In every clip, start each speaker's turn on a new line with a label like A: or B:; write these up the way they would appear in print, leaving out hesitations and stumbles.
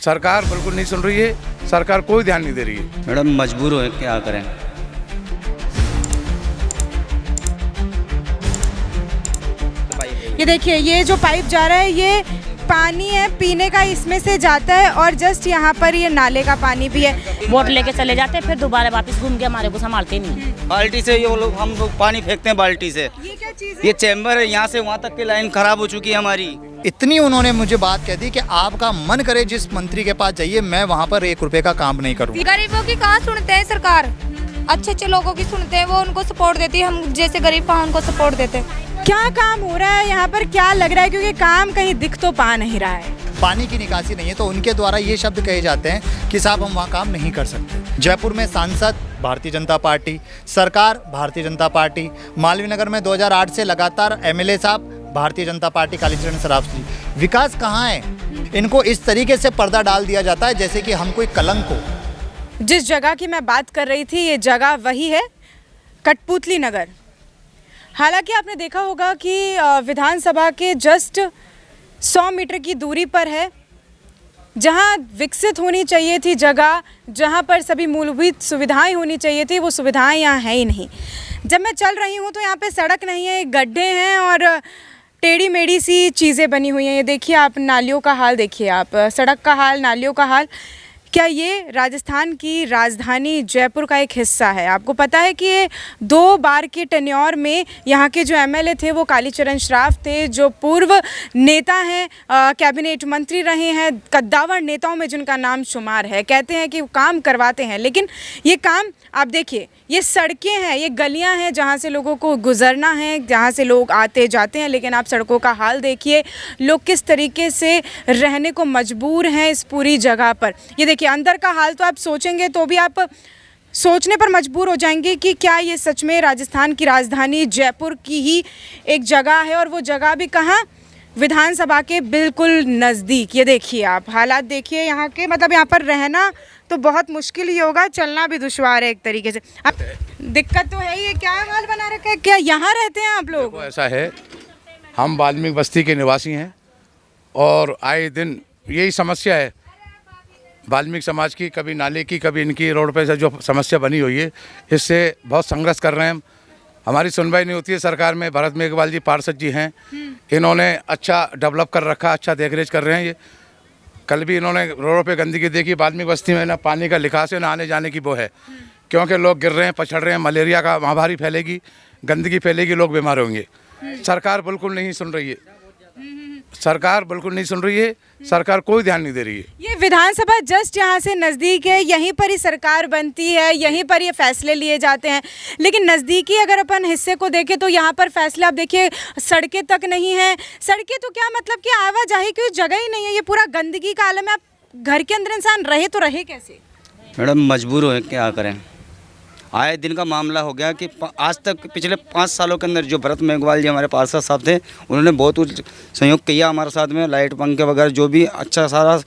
A: सरकार बिल्कुल नहीं सुन रही है, सरकार कोई ध्यान नहीं दे रही है।
B: मैडम मजबूर हो, क्या करें।
C: ये देखिए, ये जो पाइप जा रहा है ये पानी है पीने का, इसमें से जाता है और जस्ट यहाँ पर ये नाले का पानी भी है।
D: बोट लेके चले जाते हैं, फिर दोबारा वापस घूम के हमारे को संभालते नहीं।
B: बाल्टी से ये लोग, हम लोग पानी फेंकते हैं बाल्टी से।
C: ये क्या चीज़ है?
B: ये चैम्बर है, यहाँ से वहाँ तक की लाइन खराब हो चुकी है हमारी।
E: इतनी उन्होंने मुझे बात कह दी कि आपका मन करे जिस मंत्री के पास जाइए, मैं वहाँ पर 1 रुपए का काम नहीं करूँ।
F: गरीबों की कहाँ सुनते हैं सरकार, अच्छे अच्छे लोगों की सुनते हैं, वो उनको सपोर्ट देती है, हम जैसे गरीब कहाँ उनको सपोर्ट देते हैं।
C: क्या काम हो रहा है यहाँ पर, क्या लग रहा है, क्योंकि काम कहीं दिख तो पा नहीं रहा है।
E: पानी की निकासी नहीं है तो उनके द्वारा ये शब्द कहे जाते हैं कि साहब हम वहाँ काम नहीं कर सकते। जयपुर में सांसद भारतीय जनता पार्टी, सरकार भारतीय जनता पार्टी, मालवीय नगर में 2008 से लगातार एमएलए साहब भारतीय जनता पार्टी कालीचरण सराफ जी। विकास कहाँ है? इनको इस तरीके से पर्दा डाल दिया जाता है जैसे कि हम कोई कलंक हो।
C: जिस जगह की मैं बात कर रही थी, ये जगह वही है, कठपुतली नगर। हालांकि आपने देखा होगा कि विधानसभा के जस्ट 100 मीटर की दूरी पर है, जहां विकसित होनी चाहिए थी जगह, जहां पर सभी मूलभूत सुविधाएं होनी चाहिए थी, वो सुविधाएं यहाँ है ही नहीं। जब मैं चल रही हूँ तो यहाँ पे सड़क नहीं है, गड्ढे हैं और टेढ़ी मेढ़ी सी चीज़ें बनी हुई हैं। ये देखिए आप, नालियों का हाल देखिए आप, सड़क का हाल, नालियों का हाल। क्या ये राजस्थान की राजधानी जयपुर का एक हिस्सा है? आपको पता है कि ये 2 बार के टेन्योर में यहाँ के जो एमएलए थे वो कालीचरण सराफ थे, जो पूर्व नेता हैं, कैबिनेट मंत्री रहे हैं, कद्दावर नेताओं में जिनका नाम शुमार है। कहते हैं कि वो काम करवाते हैं, लेकिन ये काम आप देखिए, ये सड़कें हैं, ये गलियां हैं जहाँ से लोगों को गुजरना है, जहाँ से लोग आते जाते हैं, लेकिन आप सड़कों का हाल देखिए, लोग किस तरीके से रहने को मजबूर हैं इस पूरी जगह पर। ये देखिए अंदर का हाल तो आप सोचेंगे तो भी आप सोचने पर मजबूर हो जाएंगे कि क्या ये सच में राजस्थान की राजधानी जयपुर की ही एक जगह है, और वो जगह भी कहाँ, विधानसभा के बिल्कुल नज़दीक। ये देखिए आप हालात देखिए यहाँ के, मतलब यहाँ पर रहना तो बहुत मुश्किल ही होगा, चलना भी दुश्वार है एक तरीके से। अब दिक्कत तो है, ये क्या हाल बना रखा है? क्या यहाँ रहते हैं आप लोग?
A: ऐसा है, हम वाल्मीकि बस्ती के निवासी हैं और आए दिन यही समस्या है वाल्मीकि समाज की, कभी नाले की, कभी इनकी रोड पे से जो समस्या बनी हुई है, इससे बहुत संघर्ष कर रहे हैं हम। हमारी सुनवाई नहीं होती है सरकार में। भरत मेघवाल जी पार्षद जी हैं, इन्होंने अच्छा डेवलप कर रखा, अच्छा देखरेख कर रहे हैं। ये कल भी इन्होंने रोड पे गंदगी देखी। वाल्मीकि बस्ती में ना पानी का निकास है, ना आने जाने की वो है, क्योंकि लोग गिर रहे हैं, पछड़ रहे हैं, मलेरिया का महामारी फैलेगी, गंदगी फैलेगी, लोग बीमार होंगे। सरकार बिल्कुल नहीं सुन रही है, सरकार बिल्कुल नहीं सुन रही है, सरकार कोई ध्यान नहीं दे रही है।
C: ये विधानसभा जस्ट यहाँ से नज़दीक है, यहीं पर ही सरकार बनती है, यहीं पर ये फैसले लिए जाते हैं, लेकिन नज़दीकी अगर अपन हिस्से को देखें तो यहाँ पर फैसले आप देखिए, सड़कें तक नहीं हैं। सड़कें तो क्या, मतलब कि आवाजाही की जगह ही नहीं है, ये पूरा गंदगी का आलम है। आप घर के अंदर इंसान रहे तो रहे कैसे?
B: मैडम मजबूर हो, क्या करें। आए दिन का मामला हो गया कि आज तक पिछले 5 सालों के अंदर जो भरत मेघवाल जी हमारे पार्षद साहब थे, उन्होंने बहुत सहयोग किया हमारे साथ में, लाइट पंखे वगैरह जो भी अच्छा सारा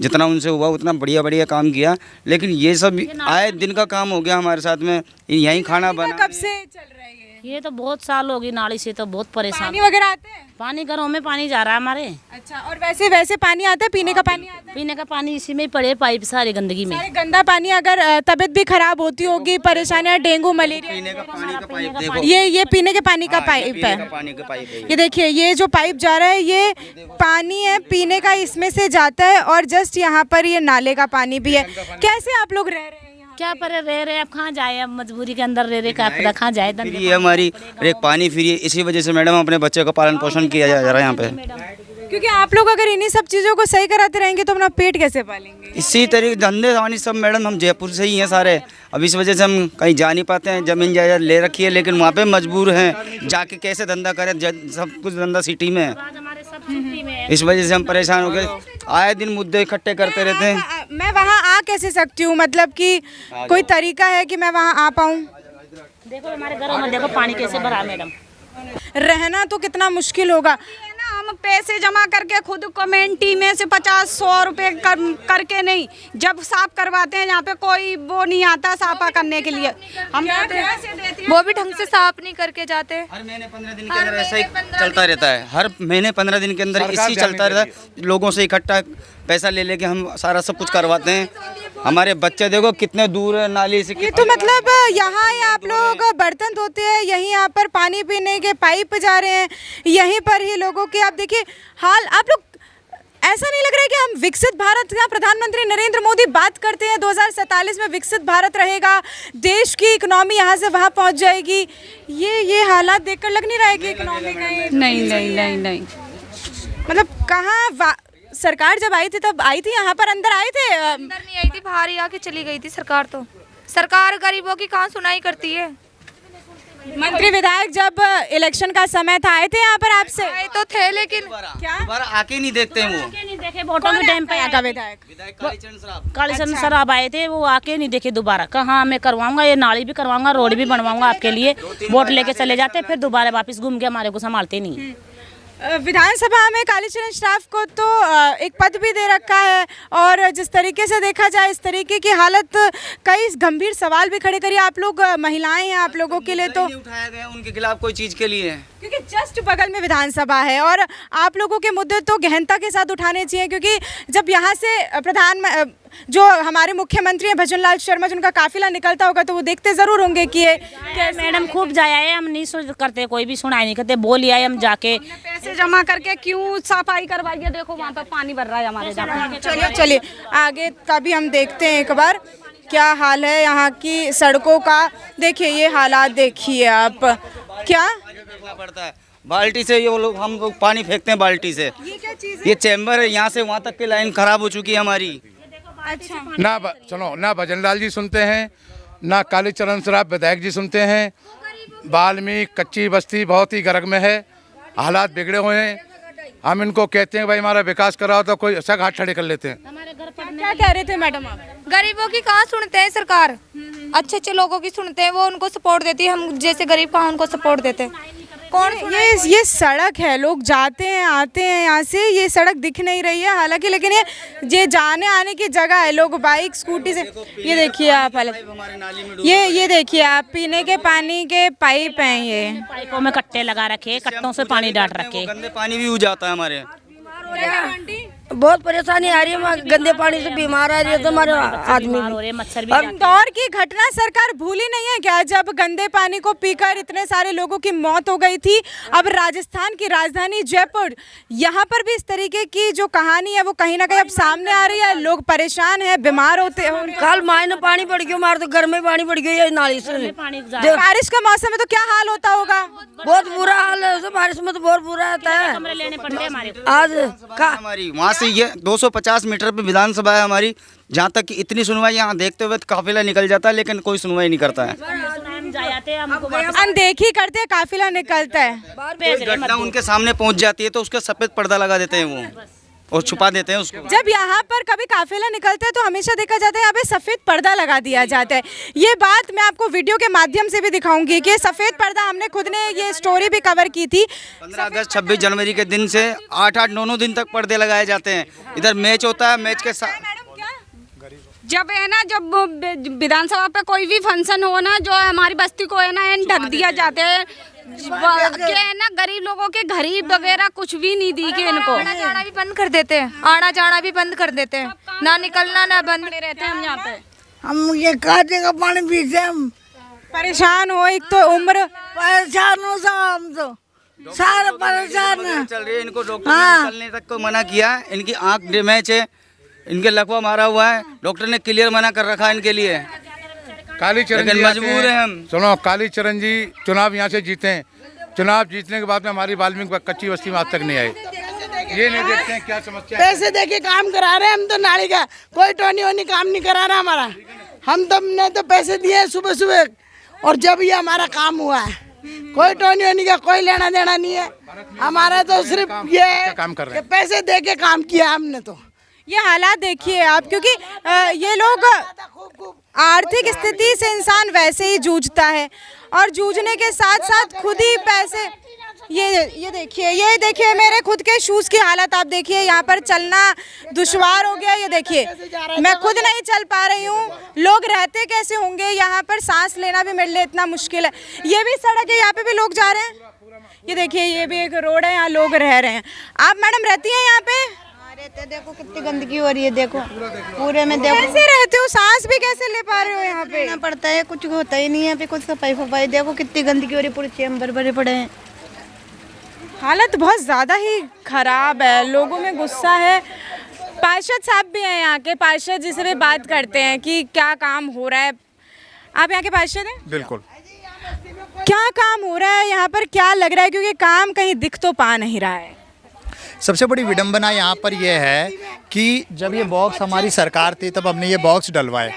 B: जितना उनसे हुआ उतना बढ़िया बढ़िया काम किया। लेकिन ये सब आए दिन का काम हो गया हमारे साथ में। यहीं खाना बना।
C: कब से चल रहा है
D: ये तो बहुत साल हो गई, नाली से तो बहुत परेशान।
C: पानी वगैरह आते हैं?
D: पानी घरों में पानी जा रहा है हमारे।
C: अच्छा, और वैसे पानी आता है, पीने का पानी आता है?
D: पीने का पानी इसी में ही पड़े पाइप सारे गंदगी में।
C: सारे गंदा पानी। अगर तबीयत भी खराब होती होगी, परेशानियां, डेंगू, मलेरिया,
B: पीने का पानी का पाइप देखो,
C: ये पीने के पानी का पाइप है।
B: पानी का पाइप है।
C: ये देखिए, ये जो पाइप जा रहा है ये पानी है पीने का, इसमें से जाता है और जस्ट यहाँ पर ये नाले का पानी भी है। कैसे आप लोग रह रहे हैं?
D: क्या पर रह रहे, अब कहाँ जाए, अब मजबूरी के अंदर रह रहे, कहाँ जाए।
B: फ्री है हमारी, एक पानी फ्री है। इसी वजह से मैडम अपने बच्चे का पालन पोषण किया जा रहा है यहाँ पे।
C: क्योंकि आप लोग अगर इन्हीं सब चीज़ों को सही कराते रहेंगे तो अपना पेट कैसे पालेंगे?
B: इसी तरीके धंधे वानी सब मैडम, हम जयपुर से ही हैं सारे। अब इस वजह से हम कहीं जा नहीं पाते हैं। ज़मीन जायदाद ले रखी है लेकिन वहाँ पे मजबूर हैं, जाके कैसे धंधा करें। सब कुछ धंधा सिटी में है, इस वजह से हम परेशान हो गए। आए दिन मुद्दे इकट्ठे करते रहते हैं।
C: मैं वहाँ आ कैसे सकती हूँ? मतलब कि कोई तरीका है कि मैं वहाँ आ पाऊँ?
D: देखो हमारे घरों में देखो पानी कैसे भरा मैडम।
C: रहना तो कितना मुश्किल होगा।
F: हम
G: पैसे जमा करके खुद कमेटी में से 50-100 रुपए करके नहीं, जब साफ करवाते हैं यहाँ पे कोई वो नहीं आता साफा करने के लिए। हम पैसे देते हैं,
F: वो भी ढंग से साफ नहीं करके जाते।
B: हर महीने 15 दिन के अंदर ऐसा ही चलता रहता है। हर महीने 15 दिन के अंदर इसी चलता रहता है। लोगों से इकट्ठा पैसा ले लेके हम सारा सब कुछ करवाते हैं। हमारे बच्चे देखो कितने दूर है नाली से।
C: ये तो मतलब यहाँ ही आप लोग बर्तन धोते हैं, यहीं यहाँ पर पानी पीने के पाइप जा रहे हैं, यहीं पर ही लोगों के आप देखिए हाल। आप लोग ऐसा नहीं लग रहा है कि हम विकसित भारत का, प्रधानमंत्री नरेंद्र मोदी बात करते हैं 2047 में विकसित भारत रहेगा, देश की इकोनॉमी यहाँ से वहाँ पहुँच जाएगी। ये हालात देखकर लग नहीं रहा है कि इकोनॉमी
G: नहीं।
C: मतलब कहाँ सरकार जब आई थी तब आई थी, यहाँ पर अंदर आए थे?
F: अंदर नहीं आई थी, बाहर ही आके चली गई थी सरकार। तो सरकार गरीबों की कहाँ सुनाई करती है।
C: मंत्री विधायक जब इलेक्शन का समय था आए थे यहाँ पर आपसे?
F: आए तो थे, लेकिन
C: क्या
B: दोबारा आके नहीं देखते हैं वो।
D: नहीं देखे वोटों के टाइम पे
C: का विधायक
D: कालीचरण सराब आए थे, वो आके नहीं देखे दोबारा। कहाँ मैं करवाऊंगा, ये नाली भी करवाऊंगा, रोड भी बनवाऊंगा आपके लिए। वोट लेके चले जाते, फिर दोबारा वापस घूम के हमारे को संभालते नहीं।
C: विधानसभा में कालीचरण श्राफ को तो एक पद भी दे रखा है, और जिस तरीके से देखा जाए इस तरीके की हालत, कई गंभीर सवाल भी खड़े करिए। आप लोग महिलाएं हैं, आप लोगों के लिए तो
B: नहीं उठाया गया उनके खिलाफ कोई चीज के लिए,
C: क्योंकि जस्ट बगल में विधानसभा है और आप लोगों के मुद्दे तो गहनता के साथ उठाने चाहिए। क्योंकि जब यहाँ से जो हमारे मुख्यमंत्री हैं भजनलाल शर्मा, जिनका काफिला निकलता होगा, तो वो देखते जरूर होंगे कि ये
D: मैडम खूब जाया है, हम नहीं करते, कोई भी सुनाई नहीं करते। बोल आए हम जाके
G: पैसे जमा करके क्यों सफाई करवाइए। देखो वहाँ पे पानी भर रहा है हमारे जहाँ।
C: चलिए आगे का भी हम देखते हैं एक बार क्या हाल है यहाँ की सड़कों का। देखिए ये हालात देखिए आप, क्या
B: पड़ता है बाल्टी से, ये लोग हम लोग पानी फेंकते हैं बाल्टी से।
C: ये क्या चीज़ है?
B: ये चैम्बर है, यहाँ से वहाँ तक की लाइन खराब हो चुकी है हमारी।
C: अच्छा,
A: सुनो ना भजनलाल जी सुनते हैं, ना कालीचरण सराफ विधायक जी सुनते हैं। वाल्मीकि कच्ची बस्ती बहुत ही गर्क में है, हालात बिगड़े हुए हैं। हम इनको कहते हैं भाई हमारा विकास कराओ, तो कोई सब हाथ खड़े कर लेते हैं।
C: क्या कह रहे थे मैडम आप?
F: गरीबों की कहाँ सुनते हैं सरकार। अच्छे अच्छे लोगों की सुनते हैं, वो उनको सपोर्ट देती है। हम जैसे गरीब कहाँ उनको सपोर्ट देते हैं। कौन
C: ये सड़क है, लोग जाते हैं आते हैं यहाँ से, ये सड़क दिख नहीं रही है हालांकि, लेकिन ये जाने आने की जगह है। लोग बाइक स्कूटी से, ये देखिए आप हालत, ये देखिए आप, पीने के पानी के पाइप हैं, ये
D: पाइपों में कट्टे लगा रखे, कट्टों से पानी डाल रखे।
B: गंदे पानी भी हो जाता है हमारे।
H: बहुत परेशानी आ रही है, गंदे पानी से बीमार आ रही है तो हमारे आदमी।
D: मच्छर भी
C: इंदौर की घटना सरकार भूली नहीं है क्या, जब गंदे पानी को पीकर इतने सारे लोगों की मौत हो गई थी। अब राजस्थान की राजधानी जयपुर, यहाँ पर भी इस तरीके की जो कहानी है वो कहीं ना कहीं अब सामने आ रही है। लोग परेशान हैं, बीमार होते हैं।
H: कल मायने पानी पड़ गया, हमारे तो घर में पानी पड़ गया नाली से।
C: बारिश का मौसम है तो क्या हाल होता होगा?
H: बहुत बुरा हाल है, बारिश में तो बहुत बुरा आता है।
D: कमरे लेने पड़ते हैं हमारे।
H: आज
B: हमारी वहाँ से ये 250 मीटर पे विधानसभा है हमारी, जहाँ तक कि इतनी सुनवाई यहाँ देखते हुए काफिला निकल जाता है, लेकिन कोई सुनवाई नहीं करता है।
C: अनदेखी करते हैं, काफिला निकलता है।
B: घटना उनके सामने पहुँच जाती है तो उसके सफेद पर्दा लगा देते हैं वो और छुपा देते हैं उसको।
C: जब यहाँ पर कभी काफिला निकलता है तो हमेशा देखा जाता है यहाँ पे सफ़ेद पर्दा लगा दिया जाता है। ये बात मैं आपको वीडियो के माध्यम से भी दिखाऊंगी कि सफ़ेद पर्दा, हमने खुद ने ये स्टोरी भी कवर की थी।
B: 15 अगस्त 26 जनवरी के दिन से 8-9 दिन तक पर्दे लगाए जाते हैं। इधर मैच होता है, मैच के साथ
G: जब है ना, जब विधानसभा पे कोई भी फंक्शन हो ना, जो हमारी बस्ती को है ना ढक दिया जाते हैं। क्या है ना, गरीब लोगों के गरीब वगैरह कुछ भी नहीं दी के इनको।
F: आना जाना भी बंद कर देते हैं, आना जाना भी बंद कर देते हैं, ना निकलना ना बंद
G: रहते हैं हम यहाँ पे।
H: हम ये काटे का पानी पीते, हम
C: परेशान हो, एक तो उम्र,
H: परेशान हो हम तो सारे परेशान
B: चल रही है। इनको डॉक्टर ने निकलने तक को मना किया, इनकी आँख डैमेज है, इनके लकवा मारा हुआ है, डॉक्टर ने क्लियर मना कर रखा है इनके लिए।
A: कालीचरण जी
B: मजबूर है हम।
A: सुनो, कालीचरण जी चुनाव यहाँ से जीते हैं, चुनाव जीतने के बाद में हमारी वाल्मीकि कच्ची बस्ती में आज तक नहीं आई। ये नहीं देखते हैं क्या समस्या है।
H: पैसे देके काम करा रहे हैं हम तो, नाली का कोई टोनी वोनी काम नहीं करा रहा हमारा। हम तो ने तो पैसे दिए सुबह सुबह, और जब ये हमारा काम हुआ है कोई टोनी वोनी का कोई लेना देना नहीं है हमारा। तो सिर्फ ये
A: काम कर रहे हैं,
H: पैसे देके काम किया हमने। तो
C: ये हालात देखिए आप, क्योंकि ये लोग, आर्थिक स्थिति से इंसान वैसे ही जूझता है और जूझने के साथ साथ खुद ही पैसे ये देखिए मेरे खुद के शूज़ की हालत आप देखिए, यहाँ पर चलना दुश्वार हो गया। ये देखिए मैं खुद नहीं चल पा रही हूँ, लोग रहते कैसे होंगे यहाँ पर, सांस लेना भी मेरे लिए इतना मुश्किल है। ये भी सड़क है, यहाँ पे भी लोग जा रहे हैं। ये देखिए ये भी एक रोड है, यहाँ लोग रह रहे हैं। आप मैडम रहती हैं यहाँ पे?
H: रहते, देखो कितनी गंदगी हो रही है, देखो पूरे में देखो।
C: कैसे रहते हो, सांस भी कैसे ले पा रहे हो यहाँ पे?
H: रहना पड़ता है, कुछ होता ही नहीं है पे, कुछ सफाई फफाई, देखो कितनी गंदगी हो रही है, पूरे चेम्बर भरे पड़े हैं।
C: हालत बहुत ज़्यादा ही खराब है, लोगों में गुस्सा है। पार्षद साहब भी हैं यहाँ के, पार्षद जिसे भी बात करते हैं कि क्या काम हो रहा है। आप यहाँ के पार्षद हैं?
E: बिल्कुल।
C: क्या काम हो रहा है यहाँ पर, क्या लग रहा है, क्योंकि काम कहीं दिख तो पा नहीं रहा है।
E: सबसे बड़ी विडंबना यहाँ पर यह है कि जब ये बॉक्स हमारी सरकार थी तब हमने ये बॉक्स डलवाए,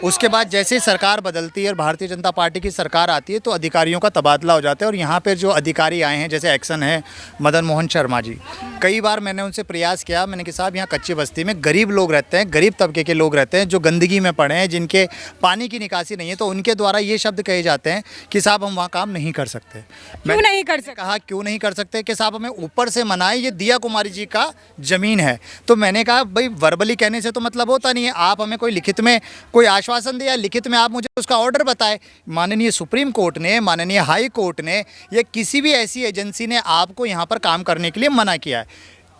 E: उसके बाद जैसे ही सरकार बदलती है और भारतीय जनता पार्टी की सरकार आती है तो अधिकारियों का तबादला हो जाता है। और यहाँ पे जो अधिकारी आए हैं, जैसे एक्शन है मदन मोहन शर्मा जी, कई बार मैंने उनसे प्रयास किया, मैंने कहा साहब यहाँ कच्ची बस्ती में गरीब लोग रहते हैं, गरीब तबके के लोग रहते हैं जो गंदगी में पड़े हैं, जिनके पानी की निकासी नहीं है, तो उनके द्वारा ये शब्द कहे जाते हैं कि साहब हम वहाँ काम नहीं कर सकते।
C: क्यों नहीं कर सकते?
E: कहा क्यों नहीं कर सकते कि साहब हमें ऊपर से मना है, ये दिया कुमारी जी का ज़मीन है। तो मैंने कहा भाई वर्बली कहने से तो मतलब होता नहीं है, आप हमें कोई लिखित में कोई आश्वासन दिया, लिखित में आप मुझे उसका ऑर्डर बताएं। माननीय सुप्रीम कोर्ट ने, माननीय हाई कोर्ट ने या किसी भी ऐसी एजेंसी ने आपको यहाँ पर काम करने के लिए मना किया है।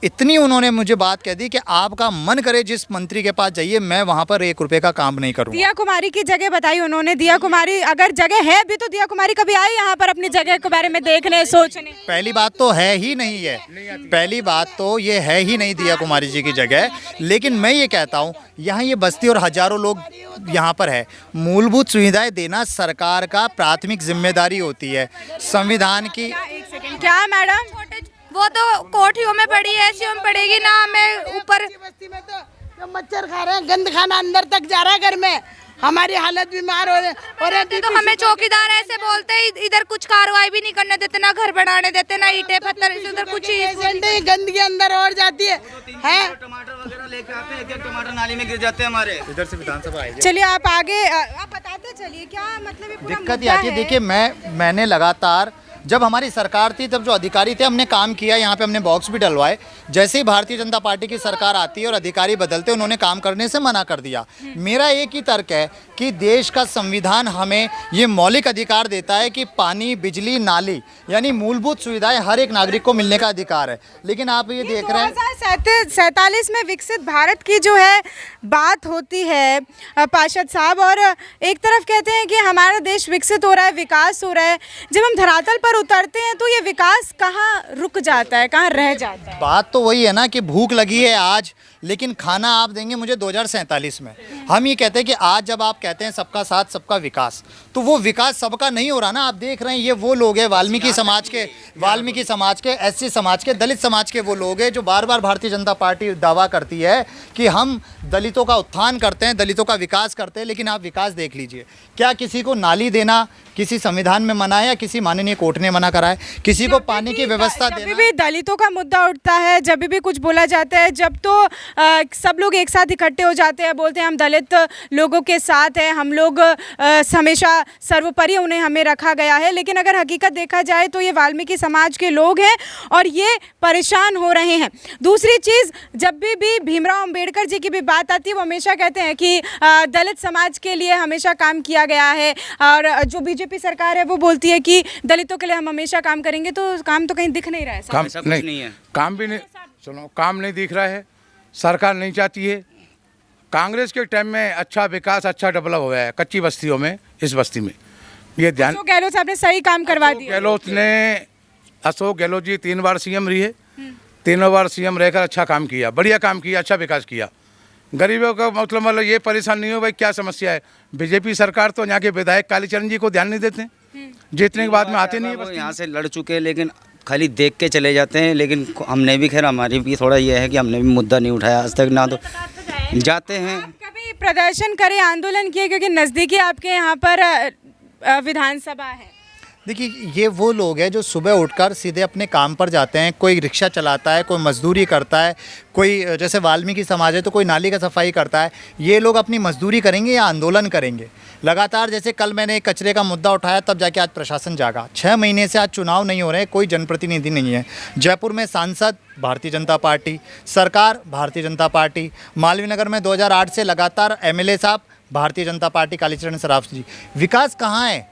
E: इतनी उन्होंने मुझे बात कह दी कि आपका मन करे जिस मंत्री के पास जाइए, मैं वहाँ पर 1 रुपये का काम नहीं करूँगा।
C: दिया कुमारी की जगह बताई उन्होंने, दिया कुमारी अगर जगह है भी तो दिया कुमारी कभी आई यहाँ पर अपनी जगह के बारे में देखने सोचने?
E: पहली बात तो है ही नहीं है, पहली बात तो ये है ही नहीं दिया कुमारी जी की जगह। लेकिन मैं ये कहता हूँ यहाँ ये बस्ती और हजारों लोग यहाँ पर है, मूलभूत सुविधाएं देना सरकार का प्राथमिक जिम्मेदारी होती है। संविधान की
C: क्या मैडम,
F: वो तो कोठियों में पड़ी है, ऐसी में पड़ेगी ना, हमें ऊपर
H: बस्ती में तो मच्छर खा रहे हैं, गंद खाना अंदर तक जा रहा है घर में, हमारी हालत बीमार हो रही है।
F: तो हमें चौकीदार ऐसे बोलते हैं, इधर कुछ कार्रवाई भी नहीं करने देते, ना घर बनाने देते, ना ईंटें पत्थर उधर कुछ ही।
H: गंदगी अंदर और जाती है।
B: टमाटर वगैरह लेके आते हैं, एक टमाटर नाली में गिर जाते हैं हमारे।
E: इधर से विधानसभा आई।
C: चलिए आप आगे आप बताते चलिए क्या मतलब ये पूरा
E: दिक्कत ये
C: मुद्दा
E: आती है। देखिए मैंने लगातार जब हमारी सरकार थी तब जो अधिकारी थे हमने काम किया, यहाँ पे हमने बॉक्स भी डलवाए। जैसे ही भारतीय जनता पार्टी की सरकार आती है और अधिकारी बदलते उन्होंने काम करने से मना कर दिया। मेरा एक ही तर्क है कि देश का संविधान हमें ये मौलिक अधिकार देता है कि पानी, बिजली, नाली यानी मूलभूत सुविधाएं हर एक नागरिक को मिलने का अधिकार है। लेकिन आप ये देख रहे हैं
C: 2047 में विकसित भारत की जो है बात होती है पार्षद साहब, और एक तरफ कहते हैं कि हमारा देश विकसित हो रहा है, विकास हो रहा है। जब हम धरातल पर उतरते हैं तो ये विकास कहाँ रुक जाता है, कहाँ रह जाता है?
E: बात तो वही है ना कि भूख लगी है आज, लेकिन खाना आप देंगे मुझे 2047 में। हम ये कहते हैं कि आज जब आप कहते हैं सबका साथ सबका विकास, तो वो विकास सबका नहीं हो रहा ना। आप देख रहे हैं ये वो लोग हैं वाल्मीकि समाज के, एससी समाज के, दलित समाज के वो लोग हैं जो बार बार भारतीय जनता पार्टी दावा करती है कि हम दलितों का उत्थान करते हैं, दलितों का विकास करते हैं। लेकिन आप विकास देख लीजिए, क्या किसी को नाली देना किसी संविधान में मना है या किसी माननीय कोर्ट ने मना करा है? किसी को पानी की व्यवस्था देना?
C: जब भी दलितों का मुद्दा उठता है, जब भी कुछ बोला जाता है, जब तो सब लोग एक साथ इकट्ठे हो जाते हैं, बोलते हैं हम दलित लोगों के साथ हैं, हम लोग हमेशा सर्वोपरि उन्हें हमें रखा गया है। लेकिन अगर हकीकत देखा जाए तो ये वाल्मीकि समाज के लोग हैं और ये परेशान हो रहे हैं। दूसरी चीज़, जब भी भीमराव अंबेडकर जी की भी बात आती है, वो हमेशा कहते हैं कि दलित समाज के लिए हमेशा काम किया गया है, और जो बीजेपी सरकार है वो बोलती है कि दलितों के लिए हम हमेशा काम करेंगे। तो काम तो कहीं दिख नहीं रहा है।
A: काम
B: ऐसा कुछ नहीं है।
A: काम भी नहीं, सुनो, काम नहीं दिख रहा है, सरकार नहीं चाहती है। कांग्रेस के टाइम में अच्छा विकास, अच्छा डेवलप हुआ है कच्ची बस्तियों में, इस बस्ती में। ये ध्यान
C: अशोक गहलोत साहब ने सही काम करवा दिया।
A: अशोक गहलोत जी 3 बार सीएम रही है, तीनों बार सीएम रहकर अच्छा काम किया, बढ़िया काम किया, अच्छा विकास किया। गरीबों का मतलब ये परेशान नहीं हो भाई क्या समस्या है। बीजेपी सरकार तो यहाँ के विधायक कालीचरण जी को ध्यान नहीं देते, जीतने के बाद में आते नहीं है।
B: यहाँ से लड़ चुके हैं लेकिन खाली देख के चले जाते हैं। लेकिन हमने भी, खैर हमारी भी थोड़ा ये है कि हमने भी मुद्दा नहीं उठाया आज तक, ना तो जाते हैं।
C: कभी प्रदर्शन करे, आंदोलन किए, क्योंकि नज़दीकी आपके यहाँ पर विधानसभा है?
E: देखिए, ये वो लोग हैं जो सुबह उठकर सीधे अपने काम पर जाते हैं। कोई रिक्शा चलाता है, कोई मजदूरी करता है, कोई जैसे वाल्मीकि समाज है तो कोई नाली का सफाई करता है। ये लोग अपनी मजदूरी करेंगे या आंदोलन करेंगे लगातार? जैसे कल मैंने कचरे का मुद्दा उठाया, तब जाके आज प्रशासन जागा। 6 महीने से आज चुनाव नहीं हो रहे, कोई जनप्रतिनिधि नहीं है। जयपुर में सांसद भारतीय जनता पार्टी, सरकार भारतीय जनता पार्टी, मालवीय नगर में 2008 से लगातार एमएलए साहब भारतीय जनता पार्टी, कालीचरण सराफ जी। विकास कहाँ है?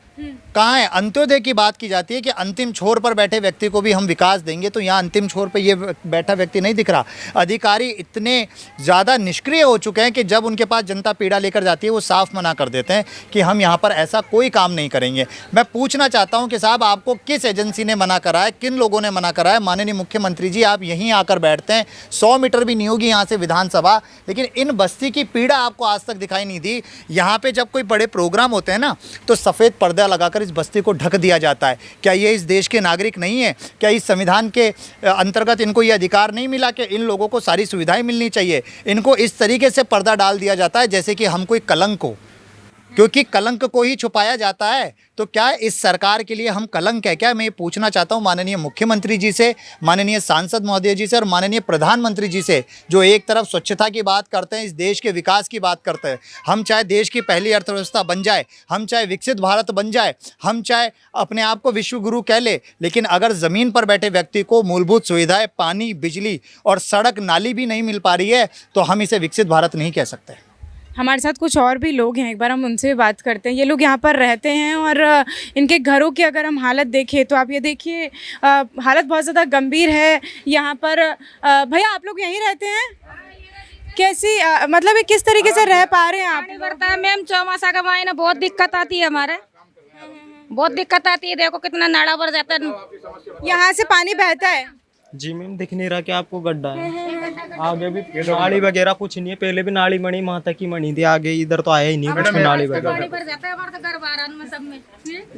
E: कहाँ है? अंत्योदय की बात की जाती है कि अंतिम छोर पर बैठे व्यक्ति को भी हम विकास देंगे, तो यहाँ अंतिम छोर पर ये बैठा व्यक्ति नहीं दिख रहा। अधिकारी इतने ज़्यादा निष्क्रिय हो चुके हैं कि जब उनके पास जनता पीड़ा लेकर जाती है वो साफ मना कर देते हैं कि हम यहाँ पर ऐसा कोई काम नहीं करेंगे। मैं पूछना चाहता हूँ कि साहब, आपको किस एजेंसी ने मना करा है, किन लोगों ने मना करा है? माननीय मुख्यमंत्री जी, आप यहीं आकर बैठते हैं, 100 मीटर भी नहीं होगी यहाँ से विधानसभा, लेकिन इन बस्ती की पीड़ा आपको आज तक दिखाई नहीं दी। यहाँ पर जब कोई बड़े प्रोग्राम होते हैं ना, तो सफ़ेद पर्दा लगाकर इस बस्ती को ढक दिया जाता है। क्या ये इस देश के नागरिक नहीं है? क्या इस संविधान के अंतर्गत इनको ये अधिकार नहीं मिला कि इन लोगों को सारी सुविधाएं मिलनी चाहिए? इनको इस तरीके से पर्दा डाल दिया जाता है जैसे कि हम कोई कलंक हो, क्योंकि कलंक को ही छुपाया जाता है। तो क्या इस सरकार के लिए हम कलंक है क्या? मैं ये पूछना चाहता हूँ माननीय मुख्यमंत्री जी से, माननीय सांसद महोदय जी से और माननीय प्रधानमंत्री जी से, जो एक तरफ स्वच्छता की बात करते हैं, इस देश के विकास की बात करते हैं। हम चाहे देश की पहली अर्थव्यवस्था बन जाए, हम चाहे विकसित भारत बन जाए, हम चाहे अपने आप को विश्व गुरु कह ले, लेकिन अगर ज़मीन पर बैठे व्यक्ति को मूलभूत सुविधाएँ, पानी, बिजली और सड़क नाली भी नहीं मिल पा रही है, तो हम इसे विकसित भारत नहीं कह सकते।
C: हमारे साथ कुछ और भी लोग हैं, एक बार हम उनसे भी बात करते हैं। ये लोग यहाँ पर रहते हैं और इनके घरों की अगर हम हालत देखें तो आप ये देखिए, हालत बहुत ज़्यादा गंभीर है यहाँ पर। भैया, आप लोग यहीं रहते हैं? कैसी मतलब ये किस तरीके से रह पा रहे हैं आप?
G: करता है मैम, चौमासा का महीना बहुत दिक्कत आती है हमारे, बहुत दिक्कत आती है। देखो कितना नाला भर जाता है।
C: यहाँ से पानी बहता है?
I: जी मैम, दिख नहीं रहा कि आपको गड्ढा है। आगे भी नाली वगैरह कुछ नहीं है, पहले भी नाली मणी वहाँ तक ही मणी थी, आगे इधर तो आया ही नहीं कुछ में नाली वगैरह।
G: पानी भर जाता है हमारे घर बारान में, सब में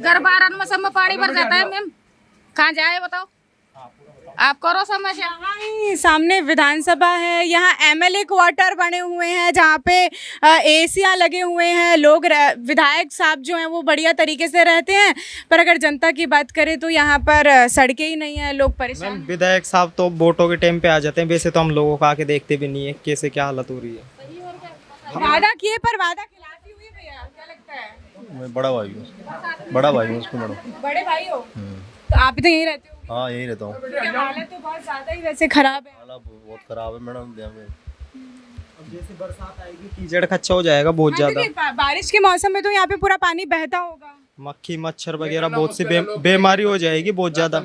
G: घर बारान में सब में पानी भर जाता है मैम। कहाँ जाए बताओ, आप करो समस्या।
C: यहाँ ही सामने विधानसभा है, यहाँ एमएलए क्वार्टर बने हुए हैं जहाँ पे एसियाँ लगे हुए हैं। लोग विधायक साहब जो हैं वो बढ़िया तरीके से रहते हैं, पर अगर जनता की बात करें तो यहाँ पर सड़कें ही नहीं है, लोग परेशान।
I: विधायक साहब तो वोटों के टाइम पे आ जाते हैं, वैसे तो हम लोगों को आके देखते भी नहीं है कैसे क्या हालत हो रही है।
C: वादा किए पर वादा खिलाफी हुई भैया, क्या लगता है?
J: मैं बड़ा भाई हूँ, बड़ा भाई हूँ उसको।
C: बड़े भाई हो तो आप भी तो यहीं रहते हो?
J: हाँ, यही रहता हूँ।
C: हालत तो बहुत ज़्यादा ही वैसे खराब है।
J: हालत बहुत खराब है मैडम।
I: जैसे बरसात आएगी कीचड़ खच्चा हो जाएगा बहुत ज्यादा।
C: बारिश के मौसम में तो यहाँ पे पूरा पानी बहता होगा,
I: मक्खी मच्छर वगैरह बहुत सी बीमारी हो जाएगी बहुत ज्यादा।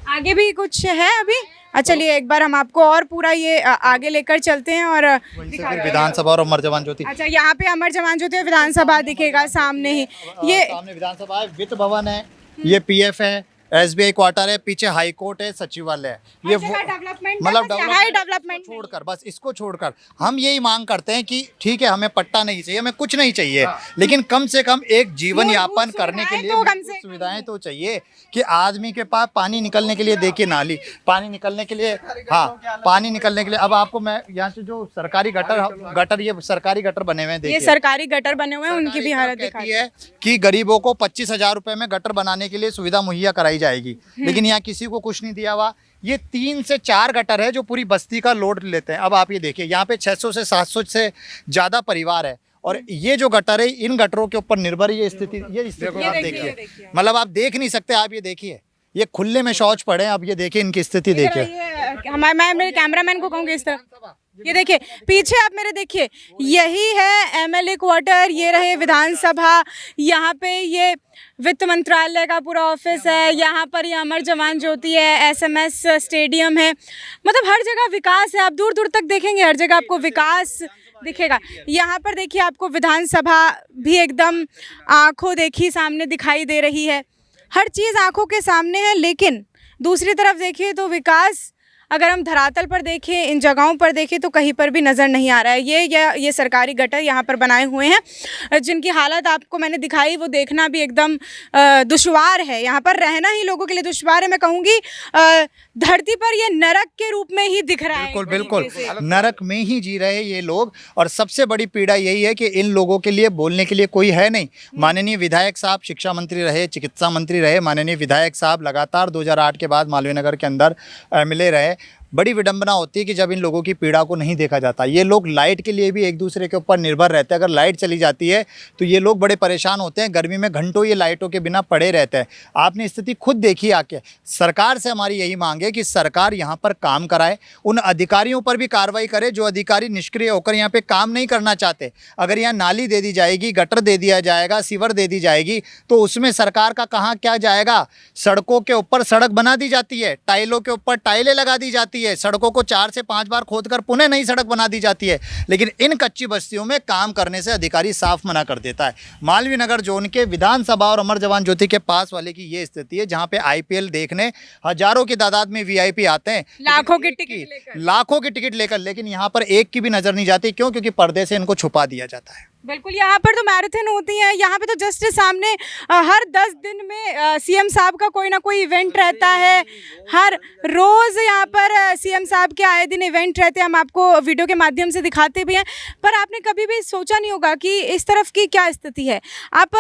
C: आगे भी कुछ है अभी? चलिए एक बार हम आपको और पूरा ये आगे लेकर चलते हैं और
E: फिर विधानसभा और अमर जवान ज्योति।
C: अच्छा, यहाँ पे अमर जवान ज्योति विधानसभा दिखेगा सामने ही। ये
E: सामने विधानसभा है, वित्त भवन है, ये पीएफ है, एसबीआई क्वार्टर है, पीछे हाई कोर्ट है, सचिवालय है। ये मतलब डेवलपमेंट छोड़कर, बस इसको छोड़कर हम यही मांग करते हैं कि ठीक है, हमें पट्टा नहीं चाहिए, हमें कुछ नहीं चाहिए, लेकिन कम से कम एक जीवन यापन करने के लिए सुविधाएं तो चाहिए। कि आदमी के पास पानी निकलने के लिए, देखिए नाली, पानी निकलने के लिए, हाँ पानी निकलने के लिए। अब आपको मैं यहाँ से जो सरकारी गटर ये सरकारी गटर बने हुए हैं, देखिए
C: ये सरकारी गटर बने हुए हैं, उनकी भी हालत दिखाती
E: है कि गरीबों को 25,000 रुपए में गटर बनाने के लिए सुविधा मुहैया कराई जाएगी, लेकिन यहाँ किसी को कुछ नहीं दिया हुआ। ये 3 से 4 गटर है जो पूरी बस्ती का लोड लेते हैं। अब आप ये देखिए, यहाँ पे 600 से 700 से ज़्यादा परिवार है, और ये जो गटर है, इन गटरों के ऊपर निर्भर ये स्थिति आप देखिए, मतलब आप देख नहीं सकते। आप ये देखिए, ये खुले में शौच पड़े हैं। अब ये देखिए इनकी स्थिति देखिए।
C: मैं मेरे कैमरामैन को कहूँगी इस तरह, ये देखिए पीछे आप मेरे देखिए, यही है एमएलए क्वार्टर, ये रहे विधानसभा, यहाँ पे ये वित्त मंत्रालय का पूरा ऑफिस है, यहाँ पर ये अमर जवान ज्योति है, एसएमएस स्टेडियम है। मतलब हर जगह विकास है, आप दूर दूर तक देखेंगे हर जगह आपको विकास दिखेगा। यहाँ पर देखिए आपको विधानसभा भी एकदम आंखों देखी सामने दिखाई दे रही है, हर चीज़ आंखों के सामने है, लेकिन दूसरी तरफ देखिए तो विकास अगर हम धरातल पर देखें, इन जगहों पर देखें तो कहीं पर भी नज़र नहीं आ रहा है। ये सरकारी गटर यहाँ पर बनाए हुए हैं जिनकी हालत आपको मैंने दिखाई, वो देखना भी एकदम दुश्वार है। यहाँ पर रहना ही लोगों के लिए दुश्वार है। मैं कहूँगी धरती पर ये नरक के रूप में ही दिख रहा है।
E: बिल्कुल बिल्कुल, नरक में ही जी रहे हैं ये लोग। और सबसे बड़ी पीड़ा यही है कि इन लोगों के लिए बोलने के लिए कोई है नहीं। माननीय विधायक साहब शिक्षा मंत्री रहे, चिकित्सा मंत्री रहे, माननीय विधायक साहब लगातार 2008 के बाद मालवीय नगर के अंदर एमएलए रहे। बड़ी विडंबना होती है कि जब इन लोगों की पीड़ा को नहीं देखा जाता। ये लोग लाइट के लिए भी एक दूसरे के ऊपर निर्भर रहते हैं। अगर लाइट चली जाती है तो ये लोग बड़े परेशान होते हैं। गर्मी में घंटों ये लाइटों के बिना पड़े रहते हैं। आपने स्थिति खुद देखी आके। सरकार से हमारी यही मांग है कि सरकार यहाँ पर काम कराए, उन अधिकारियों पर भी कार्रवाई करे जो अधिकारी निष्क्रिय होकर यहाँ पे काम नहीं करना चाहते। अगर यहाँ नाली दे दी जाएगी, गटर दे दिया जाएगा, सीवर दे दी जाएगी तो उसमें सरकार का कहाँ क्या जाएगा। सड़कों के ऊपर सड़क बना दी जाती है, टाइलों के ऊपर टाइलें लगा दी जाती है, सड़कों को 4 से 5 बार खोदकर पुनः नई सड़क बना दी जाती है, लेकिन इन कच्ची बस्तियों में काम करने से अधिकारी साफ मना कर देता है। मालवीय नगर जोन के विधानसभा और अमर जवान ज्योति के पास वाले की ये स्थिति है, जहां पे आईपीएल देखने हजारों की तादाद में वीआईपी आते हैं,
C: लाखों की टिकट लेकर,
E: लेकिन यहाँ पर एक की भी नजर नहीं जाती। क्यों? क्योंकि पर्दे से इनको छुपा दिया जाता है।
C: बिल्कुल, यहाँ पर तो मैराथन होती है। यहाँ पे तो जस्ट सामने हर 10 दिन में सीएम साहब का कोई ना कोई इवेंट रहता है। हर रोज़ यहाँ पर सीएम साहब के आए दिन इवेंट रहते हैं। हम आपको वीडियो के माध्यम से दिखाते भी हैं, पर आपने कभी भी सोचा नहीं होगा कि इस तरफ की क्या स्थिति है। आप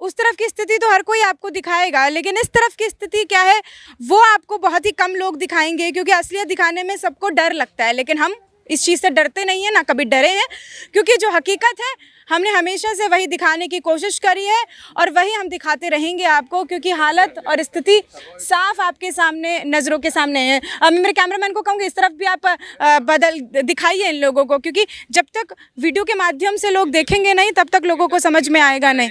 C: उस तरफ की स्थिति तो हर कोई आपको दिखाएगा, लेकिन इस तरफ की स्थिति क्या है वो आपको बहुत ही कम लोग दिखाएंगे, क्योंकि असलियत दिखाने में सबको डर लगता है। लेकिन हम इस चीज़ से डरते नहीं हैं, ना कभी डरे हैं, क्योंकि जो हकीकत है हमने हमेशा से वही दिखाने की कोशिश करी है और वही हम दिखाते रहेंगे आपको, क्योंकि हालत और स्थिति साफ आपके सामने, नज़रों के सामने है। अब मेरे कैमरामैन को कहूँगी इस तरफ भी आप दिखाइए इन लोगों को, क्योंकि जब तक वीडियो के माध्यम से लोग देखेंगे नहीं तब तक लोगों को समझ में आएगा नहीं।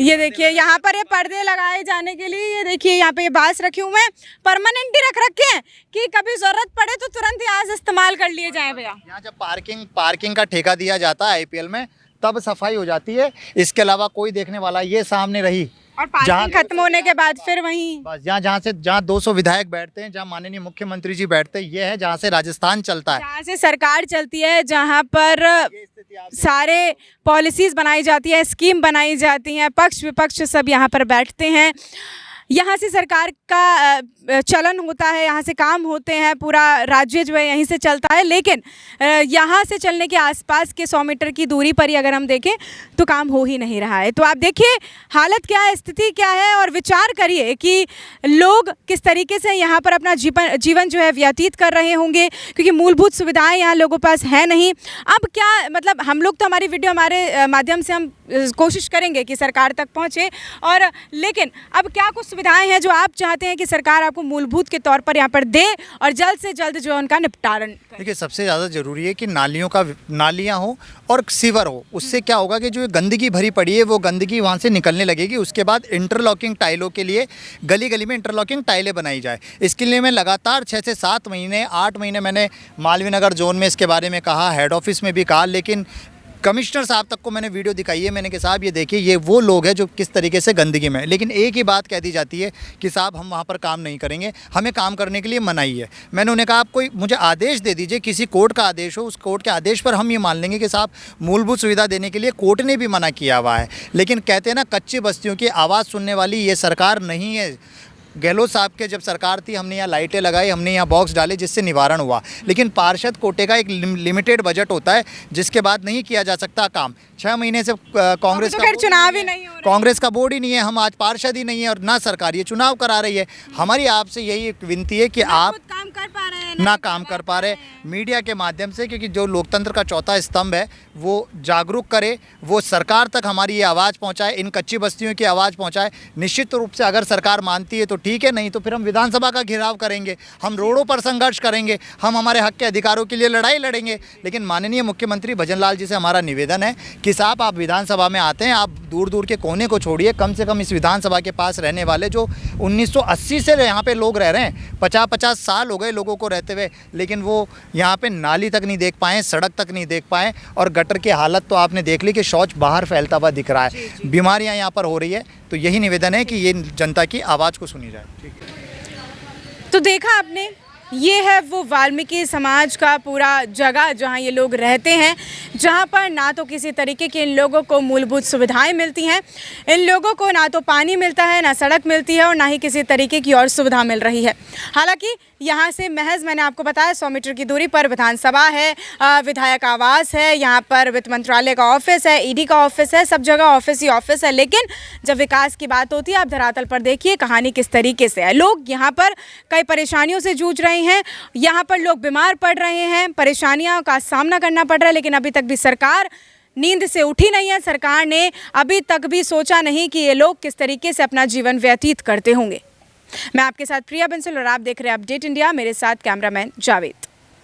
C: ये देखिए यहाँ पर ये पर्दे लगाए जाने के लिए, ये देखिए यहाँ पे ये बांस रखे हुए हैं, परमानेंट ही रख रखे हैं कि कभी ज़रूरत पड़े तो तुरंत यहाँ से इस्तेमाल कर लिए जाए। भैया
E: यहाँ जब पार्किंग का ठेका दिया जाता है आईपीएल में, तब सफाई हो जाती है। इसके अलावा कोई देखने वाला ये सामने रही,
C: और पार्किंग खत्म होने के बाद फिर वहीं
E: बस जहाँ 200 विधायक बैठते हैं, जहाँ माननीय मुख्यमंत्री जी बैठते हैं, ये है जहाँ से राजस्थान चलता है,
C: जहाँ से सरकार चलती है, जहाँ पर सारे पॉलिसीज़ बनाई जाती है, स्कीम बनाई जाती हैं, पक्ष विपक्ष सब यहाँ पर बैठते हैं। यहाँ से सरकार का चलन होता है, यहाँ से काम होते हैं, पूरा राज्य जो है यहीं से चलता है। लेकिन यहाँ से चलने के आसपास के 100 मीटर की दूरी पर ही अगर हम देखें तो काम हो ही नहीं रहा है। तो आप देखिए हालत क्या है, स्थिति क्या है, और विचार करिए कि लोग किस तरीके से यहाँ पर अपना जीवन जो है व्यतीत कर रहे होंगे, क्योंकि मूलभूत सुविधाएं यहाँ लोगों पास है नहीं। अब क्या मतलब, हम लोग तो हमारी वीडियो हमारे माध्यम से हम कोशिश करेंगे कि सरकार तक पहुँचे, और लेकिन अब क्या कुछ सुविधाएं हैं जो आप चाहते हैं कि सरकार आपको मूलभूत के तौर पर यहाँ पर दे और जल्द से जल्द जो है उनका निपटारण करे?
E: देखिए, सबसे ज़्यादा ज़रूरी है कि नालियाँ हो और सीवर हो। उससे क्या होगा कि जो गंदगी भरी पड़ी है वो गंदगी वहाँ से निकलने लगेगी। उसके बाद इंटरलॉकिंग टाइलों के लिए गली गली में इंटरलॉकिंग टाइलें बनाई जाए। इसके लिए मैं लगातार 6 से 7 महीने 8 महीने मैंने मालवीय नगर जोन में इसके बारे में कहा, हेड ऑफिस में भी कहा, लेकिन कमिश्नर साहब तक को मैंने वीडियो दिखाई है। मैंने कहा साहब ये देखिए, ये वो लोग हैं जो किस तरीके से गंदगी में, लेकिन एक ही बात कह दी जाती है कि साहब हम वहाँ पर काम नहीं करेंगे, हमें काम करने के लिए मनाही है। मैंने उन्हें कहा आप कोई मुझे आदेश दे दीजिए, किसी कोर्ट का आदेश हो, उस कोर्ट के आदेश पर हम ये मान लेंगे कि साहब मूलभूत सुविधा देने के लिए कोर्ट ने भी मना किया हुआ है। लेकिन कहते हैं ना, कच्ची बस्तियों की आवाज़ सुनने वाली ये सरकार नहीं है। गहलोत साहब के जब सरकार थी, हमने यहाँ लाइटें लगाई, हमने यहाँ बॉक्स डाले, जिससे निवारण हुआ, लेकिन पार्षद कोटे का एक लिमिटेड बजट होता है जिसके बाद नहीं किया जा सकता काम। 6 महीने से कांग्रेस का
C: चुनाव ही नहीं हो रहा,
E: कांग्रेस का बोर्ड ही नहीं है, हम आज पार्षद ही नहीं है, और ना सरकार ये चुनाव करा रही है। हमारी आपसे यही विनती है कि आप
C: काम कर पा रहे हैं
E: ना काम कर पा रहे मीडिया के माध्यम से, क्योंकि जो लोकतंत्र का चौथा स्तंभ है वो जागरूक करे, वो सरकार तक हमारी ये आवाज़ पहुंचाए, इन कच्ची बस्तियों की आवाज़ पहुंचाए। निश्चित रूप से अगर सरकार मानती है तो ठीक है, नहीं तो फिर हम विधानसभा का घेराव करेंगे, हम रोडों पर संघर्ष करेंगे, हम हमारे हक के अधिकारों के लिए लड़ाई लड़ेंगे। लेकिन माननीय मुख्यमंत्री भजन लाल जी से हमारा निवेदन है कि साहब आप विधानसभा में आते हैं, आप दूर दूर के कोने को छोड़िए, कम से कम इस विधानसभा के पास रहने वाले जो 1980 से यहाँ पे लोग रह रहे हैं, 50-50 साल हो गए लोगों को रहते हुए, लेकिन वो यहाँ पे नाली तक नहीं देख पाए, सड़क तक नहीं देख पाए, और गटर की हालत तो आपने देख ली कि शौच बाहर फैलता हुआ दिख रहा है, बीमारियाँ यहाँ पर हो रही है। तो यही निवेदन है कि ये जनता की आवाज़ को सुनी जाए।
C: तो देखा आपने ये है वो वाल्मीकि समाज का पूरा जगह जहाँ ये लोग रहते हैं, जहाँ पर ना तो किसी तरीके की इन लोगों को मूलभूत सुविधाएं मिलती हैं, इन लोगों को ना तो पानी मिलता है, ना सड़क मिलती है और ना ही किसी तरीके की और सुविधा मिल रही है। हालांकि यहाँ से महज मैंने आपको बताया 100 मीटर की दूरी पर विधानसभा है, विधायक आवास है, यहाँ पर वित्त मंत्रालय का ऑफिस है, ईडी का ऑफिस है, सब जगह ऑफिस ही ऑफिस है। लेकिन जब विकास की बात होती है, आप धरातल पर देखिए कहानी किस तरीके से है। लोग यहाँ पर कई परेशानियों से जूझ रहे हैं, यहाँ पर लोग बीमार पड़ रहे हैं, परेशानियों का सामना करना पड़ रहा है, लेकिन अभी तक भी सरकार नींद से उठी नहीं है। सरकार ने अभी तक भी सोचा नहीं कि ये लोग किस तरीके से अपना जीवन व्यतीत करते होंगे। मैं आपके साथ प्रिया बंसल और आप देख रहे हैं अपडेट इंडिया, मेरे साथ कैमरामैन जावेद।